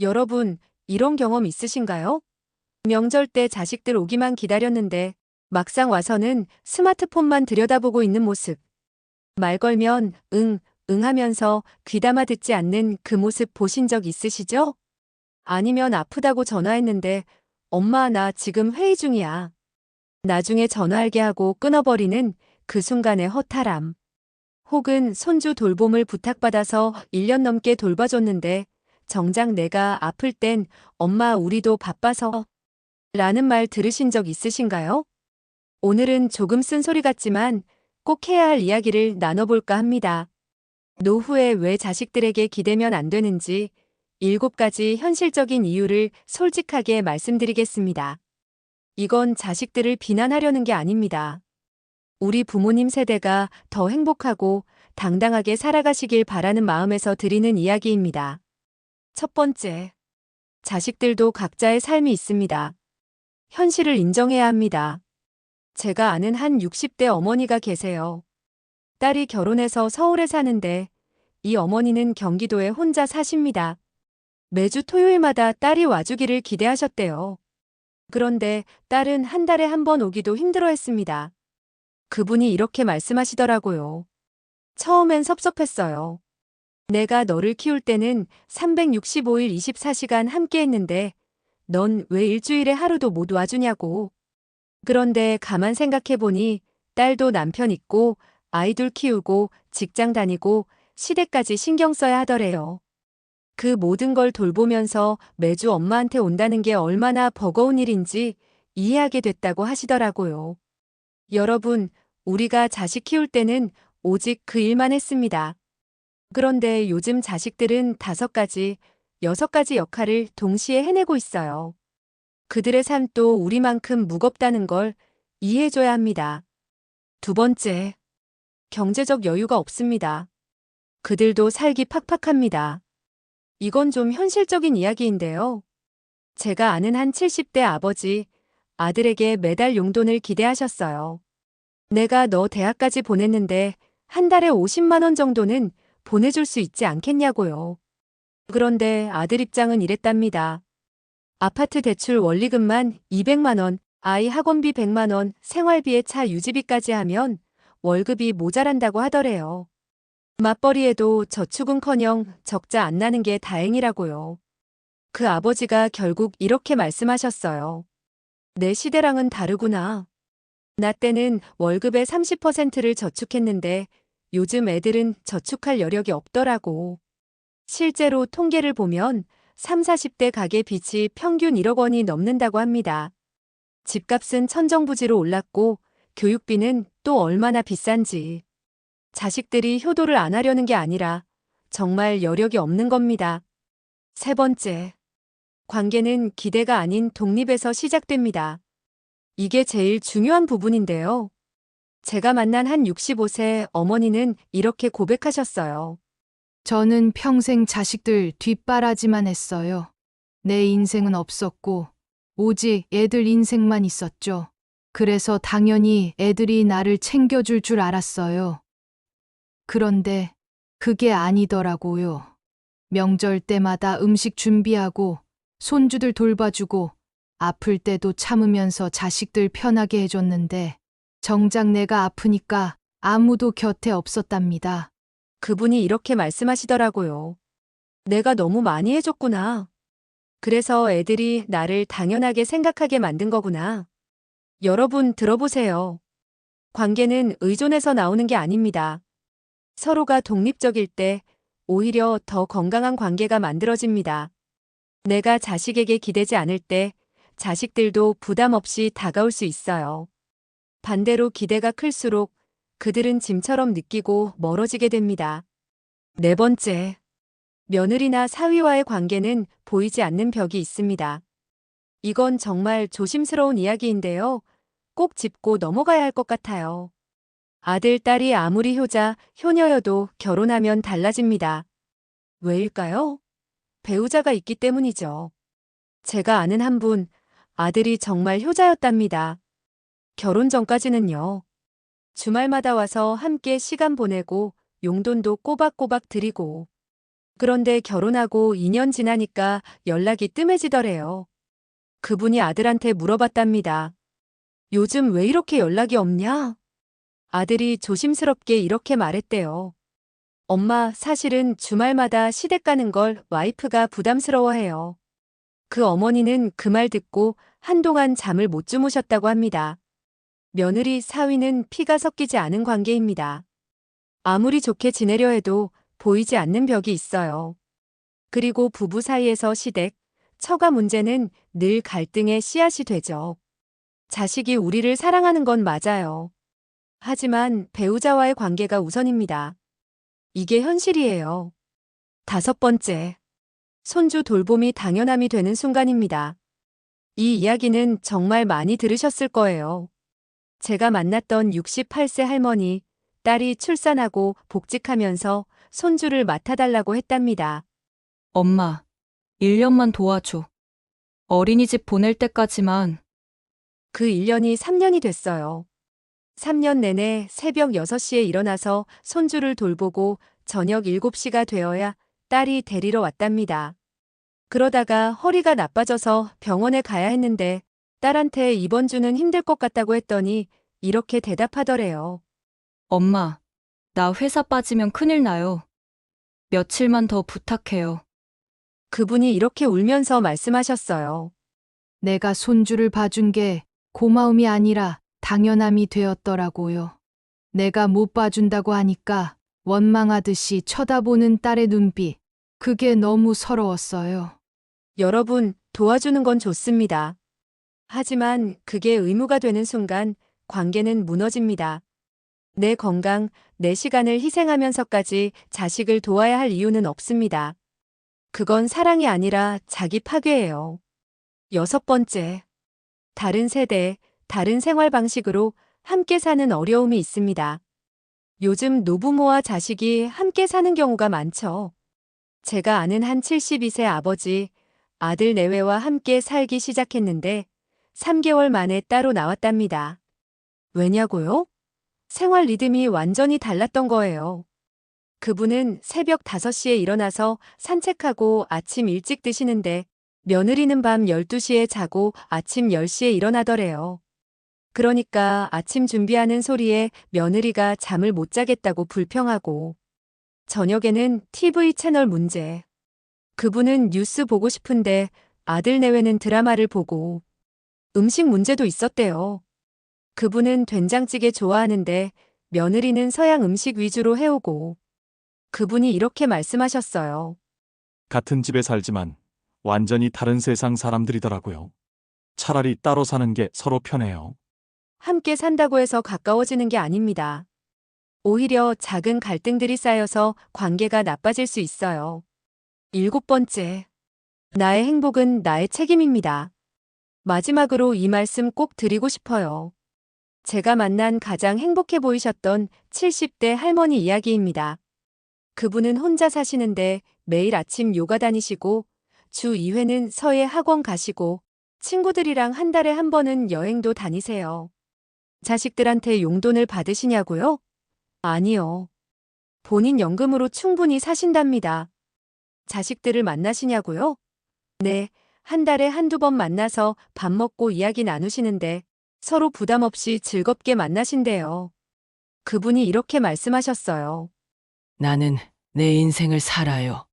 여러분, 이런 경험 있으신가요? 명절 때 자식들 오기만 기다렸는데 막상 와서는 스마트폰만 들여다보고 있는 모습. 말 걸면 응, 응 하면서 귀담아 듣지 않는 그 모습 보신 적 있으시죠? 아니면 아프다고 전화했는데 엄마 나 지금 회의 중이야. 나중에 전화할게 하고 끊어버리는 그 순간의 허탈함. 혹은 손주 돌봄을 부탁받아서 1년 넘게 돌봐줬는데 정작 내가 아플 땐 엄마 우리도 바빠서 라는 말 들으신 적 있으신가요? 오늘은 조금 쓴소리 같지만 꼭 해야 할 이야기를 나눠볼까 합니다. 노후에 왜 자식들에게 기대면 안 되는지 7가지 현실적인 이유를 솔직하게 말씀드리겠습니다. 이건 자식들을 비난하려는 게 아닙니다. 우리 부모님 세대가 더 행복하고 당당하게 살아가시길 바라는 마음에서 드리는 이야기입니다. 첫 번째, 자식들도 각자의 삶이 있습니다. 현실을 인정해야 합니다. 제가 아는 한 60대 어머니가 계세요. 딸이 결혼해서 서울에 사는데 이 어머니는 경기도에 혼자 사십니다. 매주 토요일마다 딸이 와주기를 기대하셨대요. 그런데 딸은 한 달에 한 번 오기도 힘들어했습니다. 그분이 이렇게 말씀하시더라고요. 처음엔 섭섭했어요. 내가 너를 키울 때는 365일 24시간 함께 했는데 넌 왜 일주일에 하루도 못 와주냐고. 그런데 가만 생각해보니 딸도 남편 있고 아이들 키우고 직장 다니고 시댁까지 신경 써야 하더래요. 그 모든 걸 돌보면서 매주 엄마한테 온다는 게 얼마나 버거운 일인지 이해하게 됐다고 하시더라고요. 여러분, 우리가 자식 키울 때는 오직 그 일만 했습니다. 그런데 요즘 자식들은 5가지, 6가지 역할을 동시에 해내고 있어요. 그들의 삶도 우리만큼 무겁다는 걸 이해해줘야 합니다. 두 번째, 경제적 여유가 없습니다. 그들도 살기 팍팍합니다. 이건 좀 현실적인 이야기인데요. 제가 아는 한 70대 아버지, 아들에게 매달 용돈을 기대하셨어요. 내가 너 대학까지 보냈는데 한 달에 50만 원 정도는 보내줄 수 있지 않겠냐고요. 그런데 아들 입장은 이랬답니다. 아파트 대출 원리금만 200만 원, 아이 학원비 100만 원, 생활비에 차 유지비까지 하면 월급이 모자란다고 하더래요. 맞벌이에도 저축은커녕 적자 안 나는 게 다행이라고요. 그 아버지가 결국 이렇게 말씀하셨어요. 내 시대랑은 다르구나. 나 때는 월급의 30%를 저축했는데 요즘 애들은 저축할 여력이 없더라고. 실제로 통계를 보면 3, 40대 가계 빚이 평균 1억 원이 넘는다고 합니다. 집값은 천정부지로 올랐고 교육비는 또 얼마나 비싼지. 자식들이 효도를 안 하려는 게 아니라 정말 여력이 없는 겁니다. 세 번째, 관계는 기대가 아닌 독립에서 시작됩니다. 이게 제일 중요한 부분인데요. 제가 만난 한 65세 어머니는 이렇게 고백하셨어요. 저는 평생 자식들 뒷바라지만 했어요. 내 인생은 없었고, 오직 애들 인생만 있었죠. 그래서 당연히 애들이 나를 챙겨줄 줄 알았어요. 그런데 그게 아니더라고요. 명절 때마다 음식 준비하고, 손주들 돌봐주고, 아플 때도 참으면서 자식들 편하게 해줬는데, 정작 내가 아프니까 아무도 곁에 없었답니다. 그분이 이렇게 말씀하시더라고요. 내가 너무 많이 해줬구나. 그래서 애들이 나를 당연하게 생각하게 만든 거구나. 여러분 들어보세요. 관계는 의존해서 나오는 게 아닙니다. 서로가 독립적일 때 오히려 더 건강한 관계가 만들어집니다. 내가 자식에게 기대지 않을 때 자식들도 부담 없이 다가올 수 있어요. 반대로 기대가 클수록 그들은 짐처럼 느끼고 멀어지게 됩니다. 네 번째, 며느리나 사위와의 관계는 보이지 않는 벽이 있습니다. 이건 정말 조심스러운 이야기인데요. 꼭 짚고 넘어가야 할 것 같아요. 아들, 딸이 아무리 효자, 효녀여도 결혼하면 달라집니다. 왜일까요? 배우자가 있기 때문이죠. 제가 아는 한 분, 아들이 정말 효자였답니다. 결혼 전까지는요. 주말마다 와서 함께 시간 보내고 용돈도 꼬박꼬박 드리고 그런데 결혼하고 2년 지나니까 연락이 뜸해지더래요. 그분이 아들한테 물어봤답니다. 요즘 왜 이렇게 연락이 없냐? 아들이 조심스럽게 이렇게 말했대요. 엄마, 사실은 주말마다 시댁 가는 걸 와이프가 부담스러워해요. 그 어머니는 그 말 듣고 한동안 잠을 못 주무셨다고 합니다. 며느리 사위는 피가 섞이지 않은 관계입니다. 아무리 좋게 지내려 해도 보이지 않는 벽이 있어요. 그리고 부부 사이에서 시댁, 처가 문제는 늘 갈등의 씨앗이 되죠. 자식이 우리를 사랑하는 건 맞아요. 하지만 배우자와의 관계가 우선입니다. 이게 현실이에요. 5번째, 손주 돌봄이 당연함이 되는 순간입니다. 이 이야기는 정말 많이 들으셨을 거예요. 제가 만났던 68세 할머니, 딸이 출산하고 복직하면서 손주를 맡아달라고 했답니다. 엄마, 1년만 도와줘. 어린이집 보낼 때까지만. 그 1년이 3년이 됐어요. 3년 내내 새벽 6시에 일어나서 손주를 돌보고 저녁 7시가 되어야 딸이 데리러 왔답니다. 그러다가 허리가 나빠져서 병원에 가야 했는데 딸한테 이번 주는 힘들 것 같다고 했더니 이렇게 대답하더래요. 엄마, 나 회사 빠지면 큰일 나요. 며칠만 더 부탁해요. 그분이 이렇게 울면서 말씀하셨어요. 내가 손주를 봐준 게 고마움이 아니라 당연함이 되었더라고요. 내가 못 봐준다고 하니까 원망하듯이 쳐다보는 딸의 눈빛. 그게 너무 서러웠어요. 여러분, 도와주는 건 좋습니다. 하지만 그게 의무가 되는 순간 관계는 무너집니다. 내 건강, 내 시간을 희생하면서까지 자식을 도와야 할 이유는 없습니다. 그건 사랑이 아니라 자기 파괴예요. 6번째, 다른 세대, 다른 생활 방식으로 함께 사는 어려움이 있습니다. 요즘 노부모와 자식이 함께 사는 경우가 많죠. 제가 아는 한 72세 아버지, 아들 내외와 함께 살기 시작했는데 3개월 만에 따로 나왔답니다. 왜냐고요? 생활 리듬이 완전히 달랐던 거예요. 그분은 새벽 5시에 일어나서 산책하고 아침 일찍 드시는데 며느리는 밤 12시에 자고 아침 10시에 일어나더래요. 그러니까 아침 준비하는 소리에 며느리가 잠을 못 자겠다고 불평하고 저녁에는 TV 채널 문제. 그분은 뉴스 보고 싶은데 아들 내외는 드라마를 보고 음식 문제도 있었대요. 그분은 된장찌개 좋아하는데 며느리는 서양 음식 위주로 해오고 그분이 이렇게 말씀하셨어요. 같은 집에 살지만 완전히 다른 세상 사람들이더라고요. 차라리 따로 사는 게 서로 편해요. 함께 산다고 해서 가까워지는 게 아닙니다. 오히려 작은 갈등들이 쌓여서 관계가 나빠질 수 있어요. 7번째, 나의 행복은 나의 책임입니다. 마지막으로 이 말씀 꼭 드리고 싶어요. 제가 만난 가장 행복해 보이셨던 70대 할머니 이야기입니다. 그분은 혼자 사시는데 매일 아침 요가 다니시고 주 2회는 서예 학원 가시고 친구들이랑 한 달에 한 번은 여행도 다니세요. 자식들한테 용돈을 받으시냐고요? 아니요. 본인 연금으로 충분히 사신답니다. 자식들을 만나시냐고요? 네, 한 달에 한두 번 만나서 밥 먹고 이야기 나누시는데 서로 부담 없이 즐겁게 만나신대요. 그분이 이렇게 말씀하셨어요. 나는 내 인생을 살아요.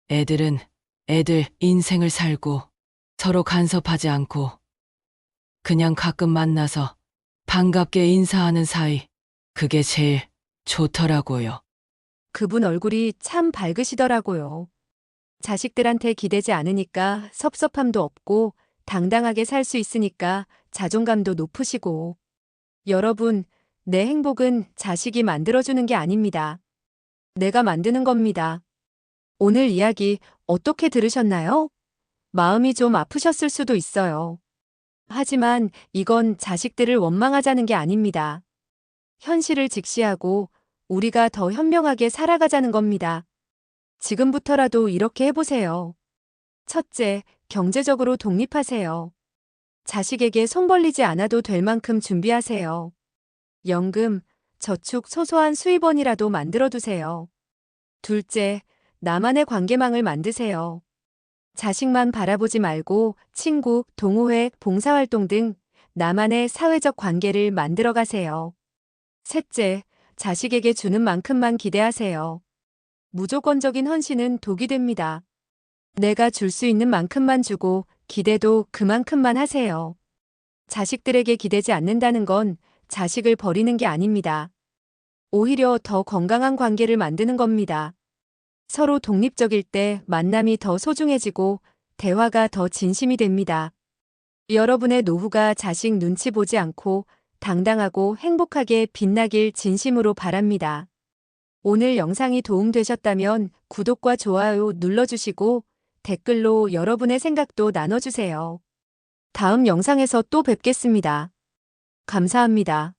애들은 애들 인생을 살고 서로 간섭하지 않고 그냥 가끔 만나서 반갑게 인사하는 사이. 그게 제일 좋더라고요. 그분 얼굴이 참 밝으시더라고요. 자식들한테 기대지 않으니까 섭섭함도 없고 당당하게 살 수 있으니까 자존감도 높으시고. 여러분, 내 행복은 자식이 만들어주는 게 아닙니다. 내가 만드는 겁니다. 오늘 이야기 어떻게 들으셨나요? 마음이 좀 아프셨을 수도 있어요. 하지만 이건 자식들을 원망하자는 게 아닙니다. 현실을 직시하고 우리가 더 현명하게 살아가자는 겁니다. 지금부터라도 이렇게 해보세요. 첫째, 경제적으로 독립하세요. 자식에게 손 벌리지 않아도 될 만큼 준비하세요. 연금, 저축 소소한 수입원이라도 만들어두세요. 둘째, 나만의 관계망을 만드세요. 자식만 바라보지 말고 친구, 동호회, 봉사활동 등 나만의 사회적 관계를 만들어 가세요. 셋째, 자식에게 주는 만큼만 기대하세요. 무조건적인 헌신은 독이 됩니다. 내가 줄 수 있는 만큼만 주고 기대도 그만큼만 하세요. 자식들에게 기대지 않는다는 건 자식을 버리는 게 아닙니다. 오히려 더 건강한 관계를 만드는 겁니다. 서로 독립적일 때 만남이 더 소중해지고 대화가 더 진심이 됩니다. 여러분의 노후가 자식 눈치 보지 않고 당당하고 행복하게 빛나길 진심으로 바랍니다. 오늘 영상이 도움되셨다면 구독과 좋아요 눌러주시고 댓글로 여러분의 생각도 나눠주세요. 다음 영상에서 또 뵙겠습니다. 감사합니다.